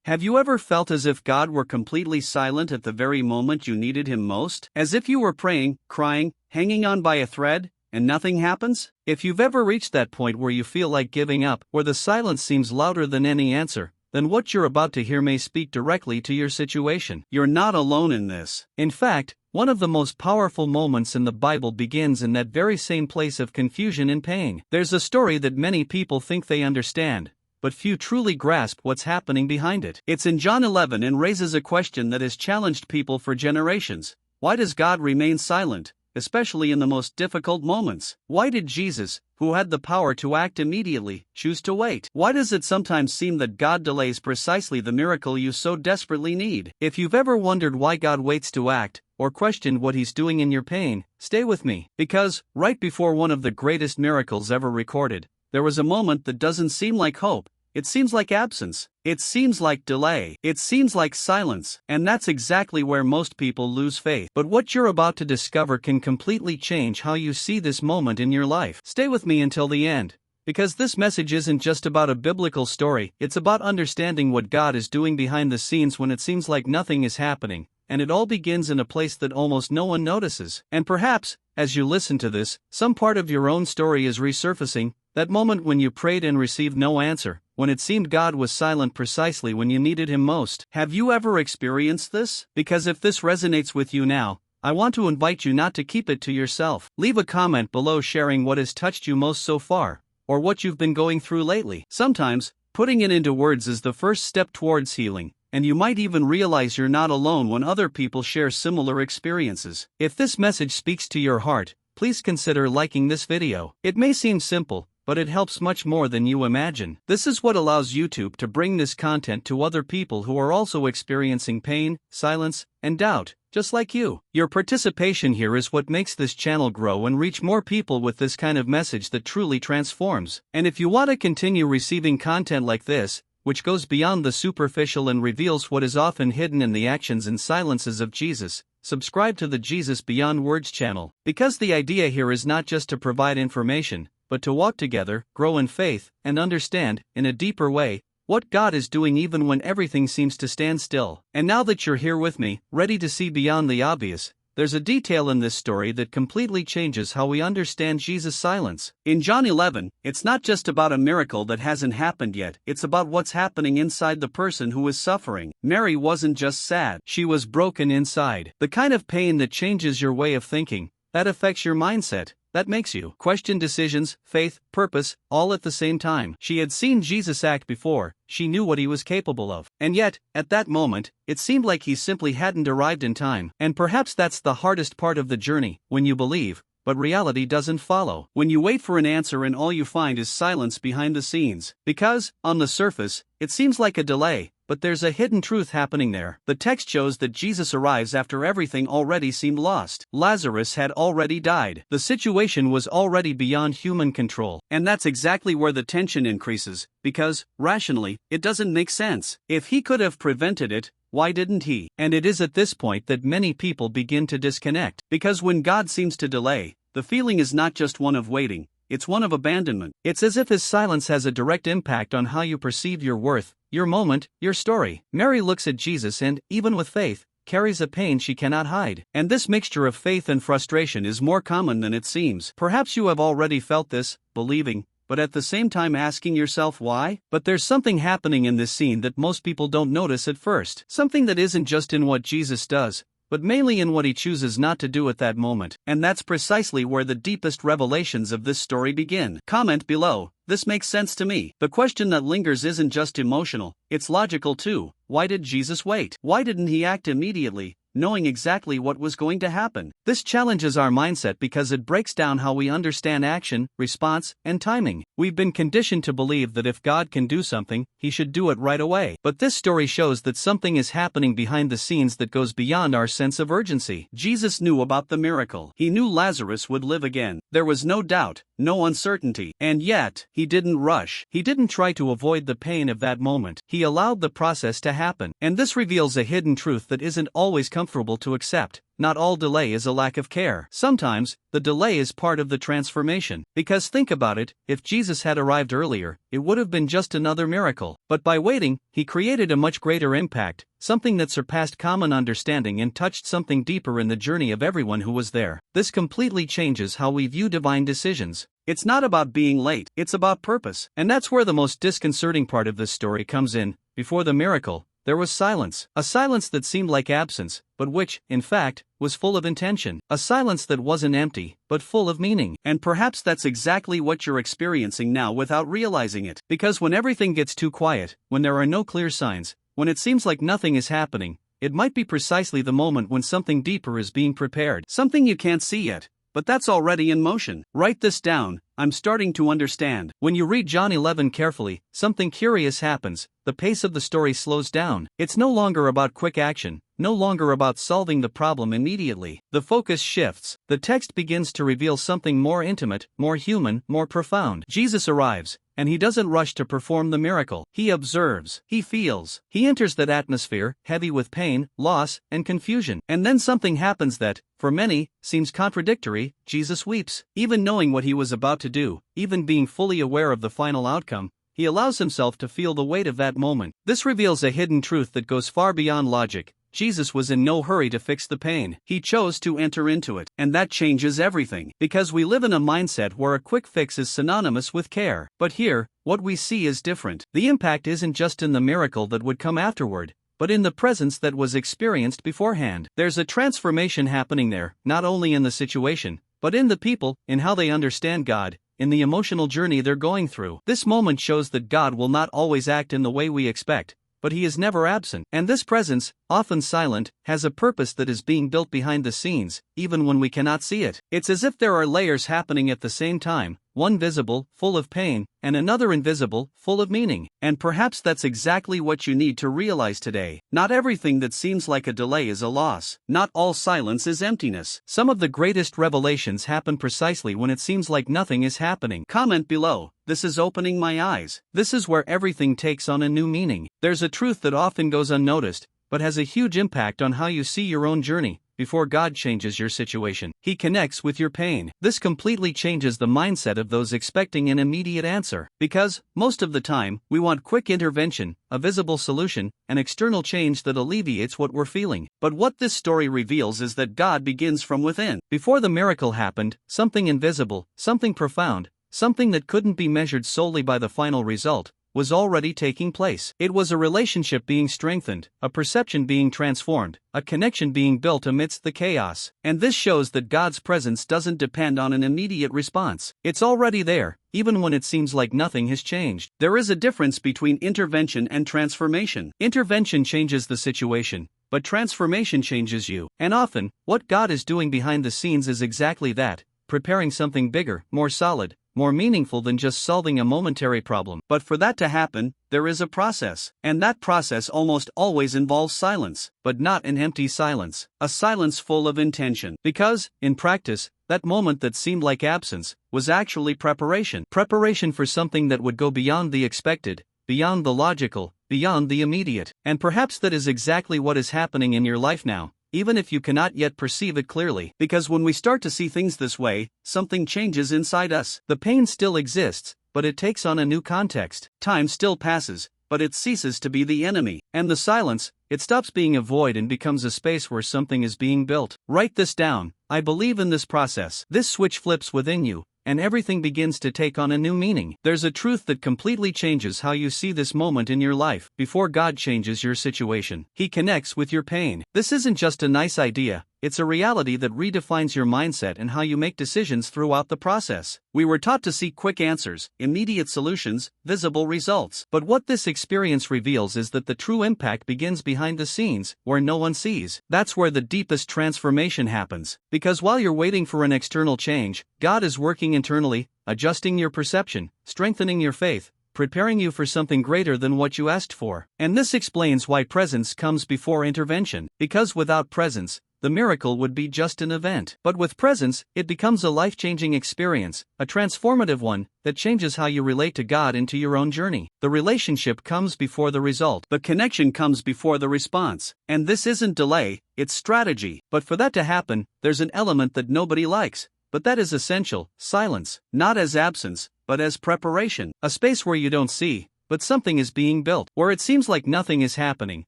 Have you ever felt as if God were completely silent at the very moment you needed Him most? As if you were praying, crying, hanging on by a thread, and nothing happens? If you've ever reached that point where you feel like giving up, where the silence seems louder than any answer, then what you're about to hear may speak directly to your situation. You're not alone in this. In fact, one of the most powerful moments in the Bible begins in that very same place of confusion and pain. There's a story that many people think they understand, but few truly grasp what's happening behind it. It's in John 11 and raises a question that has challenged people for generations. Why does God remain silent, especially in the most difficult moments? Why did Jesus, who had the power to act immediately, choose to wait? Why does it sometimes seem that God delays precisely the miracle you so desperately need? If you've ever wondered why God waits to act, or questioned what He's doing in your pain, stay with me. Because, right before one of the greatest miracles ever recorded, there was a moment that doesn't seem like hope. It seems like absence. It seems like delay. It seems like silence. And that's exactly where most people lose faith. But what you're about to discover can completely change how you see this moment in your life. Stay with me until the end, because this message isn't just about a biblical story, it's about understanding what God is doing behind the scenes when it seems like nothing is happening, and it all begins in a place that almost no one notices. And perhaps, as you listen to this, some part of your own story is resurfacing, that moment when you prayed and received no answer, when it seemed God was silent precisely when you needed Him most. Have you ever experienced this? Because if this resonates with you now, I want to invite you not to keep it to yourself. Leave a comment below sharing what has touched you most so far, or what you've been going through lately. Sometimes, putting it into words is the first step towards healing, and you might even realize you're not alone when other people share similar experiences. If this message speaks to your heart, please consider liking this video. It may seem simple, but it helps much more than you imagine. This is what allows YouTube to bring this content to other people who are also experiencing pain, silence, and doubt, just like you. Your participation here is what makes this channel grow and reach more people with this kind of message that truly transforms. And if you want to continue receiving content like this, which goes beyond the superficial and reveals what is often hidden in the actions and silences of Jesus, subscribe to the Jesus Beyond Words channel. Because the idea here is not just to provide information, but to walk together, grow in faith, and understand, in a deeper way, what God is doing even when everything seems to stand still. And now that you're here with me, ready to see beyond the obvious, there's a detail in this story that completely changes how we understand Jesus' silence. In John 11, it's not just about a miracle that hasn't happened yet, it's about what's happening inside the person who is suffering. Mary wasn't just sad, she was broken inside. The kind of pain that changes your way of thinking, that affects your mindset, that makes you question decisions, faith, purpose, all at the same time. She had seen Jesus act before, she knew what He was capable of. And yet, at that moment, it seemed like He simply hadn't arrived in time. And perhaps that's the hardest part of the journey, when you believe, but reality doesn't follow. When you wait for an answer and all you find is silence behind the scenes. Because, on the surface, it seems like a delay, but there's a hidden truth happening there. The text shows that Jesus arrives after everything already seemed lost. Lazarus had already died. The situation was already beyond human control. And that's exactly where the tension increases, because, rationally, it doesn't make sense. If He could have prevented it, why didn't He? And it is at this point that many people begin to disconnect. Because when God seems to delay, the feeling is not just one of waiting, it's one of abandonment. It's as if His silence has a direct impact on how you perceive your worth, your moment, your story. Mary looks at Jesus and, even with faith, carries a pain she cannot hide. And this mixture of faith and frustration is more common than it seems. Perhaps you have already felt this, believing, but at the same time asking yourself why? But there's something happening in this scene that most people don't notice at first. Something that isn't just in what Jesus does, but mainly in what He chooses not to do at that moment. And that's precisely where the deepest revelations of this story begin. Comment below, this makes sense to me. The question that lingers isn't just emotional, it's logical too. Why did Jesus wait? Why didn't He act immediately, knowing exactly what was going to happen? This challenges our mindset because it breaks down how we understand action, response, and timing. We've been conditioned to believe that if God can do something, He should do it right away. But this story shows that something is happening behind the scenes that goes beyond our sense of urgency. Jesus knew about the miracle. He knew Lazarus would live again. There was no doubt, no uncertainty. And yet, He didn't rush. He didn't try to avoid the pain of that moment. He allowed the process to happen. And this reveals a hidden truth that isn't always comfortable to accept. not all delay is a lack of care. Sometimes, the delay is part of the transformation. Because think about it, if Jesus had arrived earlier, it would have been just another miracle. But by waiting, he created a much greater impact, something that surpassed common understanding and touched something deeper in the journey of everyone who was there. This completely changes how we view divine decisions. It's not about being late, it's about purpose. And that's where the most disconcerting part of this story comes in. Before the miracle, there was silence. A silence that seemed like absence, but which, in fact, was full of intention. A silence that wasn't empty, but full of meaning. And perhaps that's exactly what you're experiencing now without realizing it. Because when everything gets too quiet, when there are no clear signs, when it seems like nothing is happening, it might be precisely the moment when something deeper is being prepared. Something you can't see yet, but that's already in motion. Write this down. I'm starting to understand. When you read John 11 carefully, something curious happens. The pace of the story slows down. It's no longer about quick action, no longer about solving the problem immediately. The focus shifts. The text begins to reveal something more intimate, more human, more profound. Jesus arrives, and he doesn't rush to perform the miracle. He observes, he feels, he enters that atmosphere, heavy with pain, loss, and confusion. And then something happens that, for many, seems contradictory. Jesus weeps. Even knowing what he was about to do, even being fully aware of the final outcome, he allows himself to feel the weight of that moment. This reveals a hidden truth that goes far beyond logic. Jesus was in no hurry to fix the pain. He chose to enter into it. And that changes everything. Because we live in a mindset where a quick fix is synonymous with care. But here, what we see is different. The impact isn't just in the miracle that would come afterward, but in the presence that was experienced beforehand. There's a transformation happening there, not only in the situation, but in the people, in how they understand God, in the emotional journey they're going through. This moment shows that God will not always act in the way we expect, but he is never absent. And this presence, often silent, has a purpose that is being built behind the scenes, even when we cannot see it. It's as if there are layers happening at the same time, one visible, full of pain, and another invisible, full of meaning. And perhaps that's exactly what you need to realize today. Not everything that seems like a delay is a loss. Not all silence is emptiness. Some of the greatest revelations happen precisely when it seems like nothing is happening. Comment below. This is opening my eyes. This is where everything takes on a new meaning. There's a truth that often goes unnoticed, but has a huge impact on how you see your own journey. Before God changes your situation, he connects with your pain. This completely changes the mindset of those expecting an immediate answer. Because, most of the time, we want quick intervention, a visible solution, an external change that alleviates what we're feeling. But what this story reveals is that God begins from within. Before the miracle happened, something invisible, something profound, something that couldn't be measured solely by the final result, was already taking place. It was a relationship being strengthened, a perception being transformed, a connection being built amidst the chaos. And this shows that God's presence doesn't depend on an immediate response. It's already there, even when it seems like nothing has changed. There is a difference between intervention and transformation. Intervention changes the situation, but transformation changes you. And often, what God is doing behind the scenes is exactly that, preparing something bigger, more solid, more meaningful than just solving a momentary problem. But for that to happen, there is a process. And that process almost always involves silence, but not an empty silence. A silence full of intention. Because, in practice, that moment that seemed like absence was actually preparation. Preparation for something that would go beyond the expected, beyond the logical, beyond the immediate. And perhaps that is exactly what is happening in your life now, even if you cannot yet perceive it clearly. Because when we start to see things this way, something changes inside us. The pain still exists, but it takes on a new context. Time still passes, but it ceases to be the enemy. And the silence, it stops being a void and becomes a space where something is being built. Write this down. I believe in this process. This switch flips within you, and everything begins to take on a new meaning. There's a truth that completely changes how you see this moment in your life. Before God changes your situation, he connects with your pain. This isn't just a nice idea, it's a reality that redefines your mindset and how you make decisions throughout the process. We were taught to seek quick answers, immediate solutions, visible results. But what this experience reveals is that the true impact begins behind the scenes, where no one sees. That's where the deepest transformation happens. Because while you're waiting for an external change, God is working internally, adjusting your perception, strengthening your faith, preparing you for something greater than what you asked for. And this explains why presence comes before intervention. Because without presence, the miracle would be just an event. But with presence, it becomes a life-changing experience, a transformative one, that changes how you relate to God into your own journey. The relationship comes before the result. The connection comes before the response. And this isn't delay, it's strategy. But for that to happen, there's an element that nobody likes. But that is essential: silence. Not as absence, but as preparation. A space where you don't see, but something is being built. Where it seems like nothing is happening,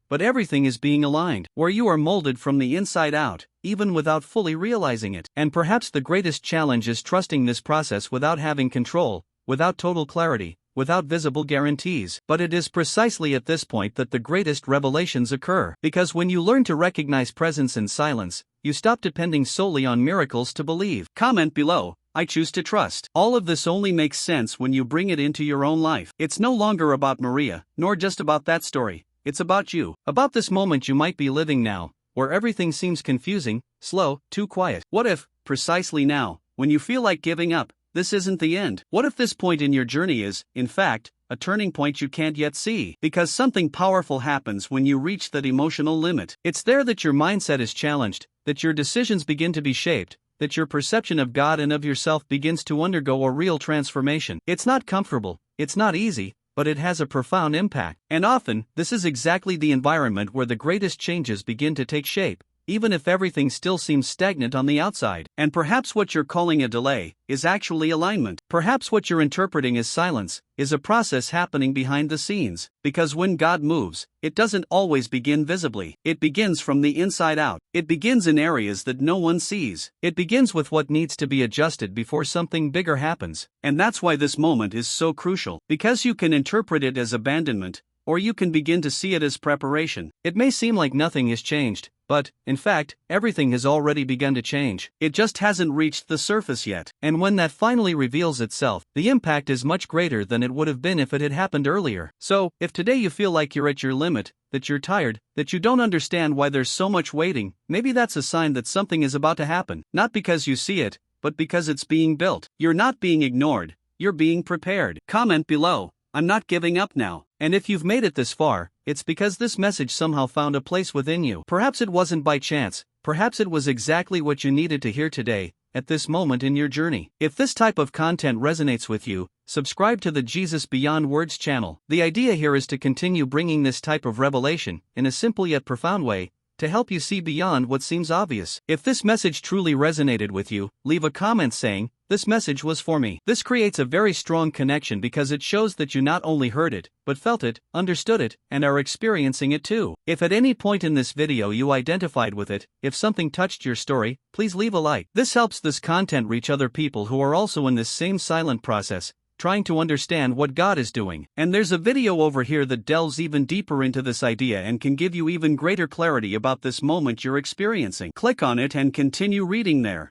but everything is being aligned. Where you are molded from the inside out, even without fully realizing it. And perhaps the greatest challenge is trusting this process without having control, without total clarity, without visible guarantees. But it is precisely at this point that the greatest revelations occur. Because when you learn to recognize presence in silence, you stop depending solely on miracles to believe. Comment below: I choose to trust. All of this only makes sense when you bring it into your own life. It's no longer about Maria, nor just about that story. It's about you. About this moment you might be living now, where everything seems confusing, slow, too quiet. What if, precisely now, when you feel like giving up, this isn't the end? What if this point in your journey is, in fact, a turning point you can't yet see? Because something powerful happens when you reach that emotional limit. It's there that your mindset is challenged, that your decisions begin to be shaped, that your perception of God and of yourself begins to undergo a real transformation. It's not comfortable, it's not easy, but it has a profound impact. And often, this is exactly the environment where the greatest changes begin to take shape, even if everything still seems stagnant on the outside. And perhaps what you're calling a delay is actually alignment. Perhaps what you're interpreting as silence is a process happening behind the scenes. Because when God moves, it doesn't always begin visibly. It begins from the inside out. It begins in areas that no one sees. It begins with what needs to be adjusted before something bigger happens. And that's why this moment is so crucial. Because you can interpret it as abandonment, or you can begin to see it as preparation. It may seem like nothing has changed, but, in fact, everything has already begun to change. It just hasn't reached the surface yet. And when that finally reveals itself, the impact is much greater than it would have been if it had happened earlier. So, if today you feel like you're at your limit, that you're tired, that you don't understand why there's so much waiting, maybe that's a sign that something is about to happen. Not because you see it, but because it's being built. You're not being ignored, you're being prepared. Comment below: I'm not giving up now. And if you've made it this far, it's because this message somehow found a place within you. Perhaps it wasn't by chance, perhaps it was exactly what you needed to hear today, at this moment in your journey. If this type of content resonates with you, subscribe to the Jesus Beyond Words channel. The idea here is to continue bringing this type of revelation, in a simple yet profound way, to help you see beyond what seems obvious. If this message truly resonated with you, leave a comment saying, "This message was for me." This creates a very strong connection because it shows that you not only heard it, but felt it, understood it, and are experiencing it too. If at any point in this video you identified with it, if something touched your story, please leave a like. This helps this content reach other people who are also in this same silent process, trying to understand what God is doing. And there's a video over here that delves even deeper into this idea and can give you even greater clarity about this moment you're experiencing. Click on it and continue reading there.